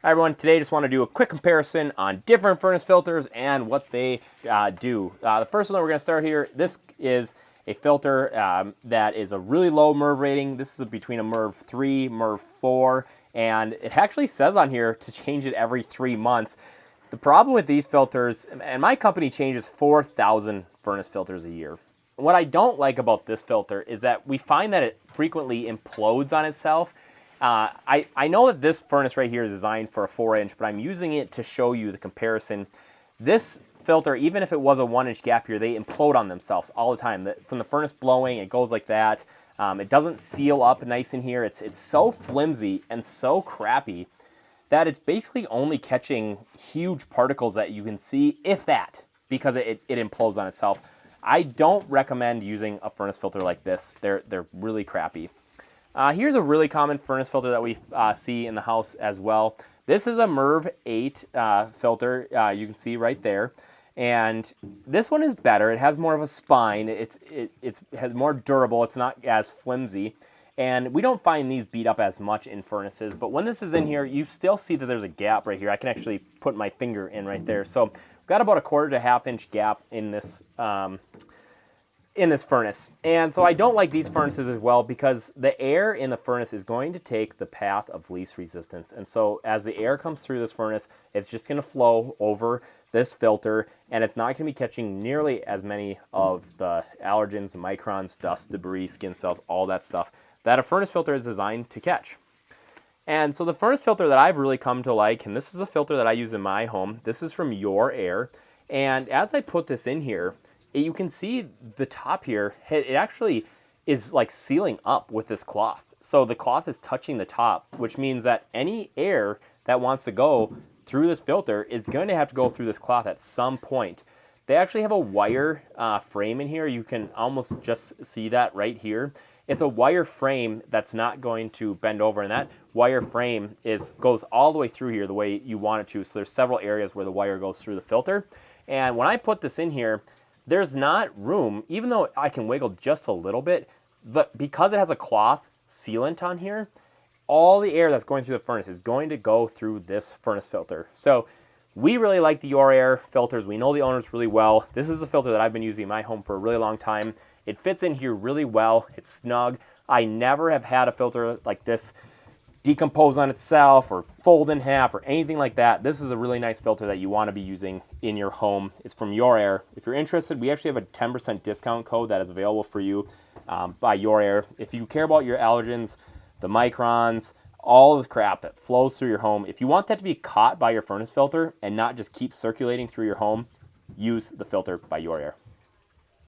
Hi everyone, today I just want to do a quick comparison on different furnace filters and what they do. The first one that we're going to start here, this is a filter that is a really low MERV rating. This is between a MERV 3, MERV 4, and it actually says on here to change it every 3 months. The problem with these filters, and my company changes 4,000 furnace filters a year. What I don't like about this filter is that we find that it frequently implodes on itself. I know that this furnace right here is designed for a 4-inch, but I'm using it to show you the comparison. This filter, even if it was a 1-inch gap here, they implode on themselves all the time. From the furnace blowing, it goes like that. It doesn't seal up nice in here. It's so flimsy and so crappy that it's basically only catching huge particles that you can see, if that, because it implodes on itself. I don't recommend using a furnace filter like this. They're really crappy. Here's a really common furnace filter that we see in the house as well. This is a MERV 8 filter, you can see right there. And this one is better. It has more of a spine. It has more durable. It's not as flimsy. And we don't find these beat up as much in furnaces. But when this is in here, you still see that there's a gap right here. I can actually put my finger in right there. So we've got about a 1/4 to 1/2 inch gap in this furnace. And so I don't like these furnaces as well because the air in the furnace is going to take the path of least resistance. And so as the air comes through this furnace, it's just going to flow over this filter, and it's not going to be catching nearly as many of the allergens, microns, dust, debris, skin cells, all that stuff that a furnace filter is designed to catch. And so the furnace filter that I've really come to like, and this is a filter that I use in my home, this is from Yoor Air. And as I put this in here, you can see the top here, it actually is like sealing up with this cloth. So the cloth is touching the top, which means that any air that wants to go through this filter is going to have to go through this cloth at some point. They actually have a wire frame in here. You can almost just see that right here. It's a wire frame that's not going to bend over, and that wire frame goes all the way through here the way you want it to. So there's several areas where the wire goes through the filter. And when I put this in here, there's not room, even though I can wiggle just a little bit, but because it has a cloth sealant on here, all the air that's going through the furnace is going to go through this furnace filter. So we really like the Yoor Air filters. We know the owners really well. This is a filter that I've been using in my home for a really long time. It fits in here really well. It's snug. I never have had a filter like this decompose on itself or fold in half or anything like that. This is a really nice filter that you want to be using in your home. It's from Yoor Air. If you're interested, we actually have a 10% discount code that is available for you by Yoor Air. If you care about your allergens, the microns, all the crap that flows through your home, if you want that to be caught by your furnace filter and not just keep circulating through your home, use the filter by Yoor Air.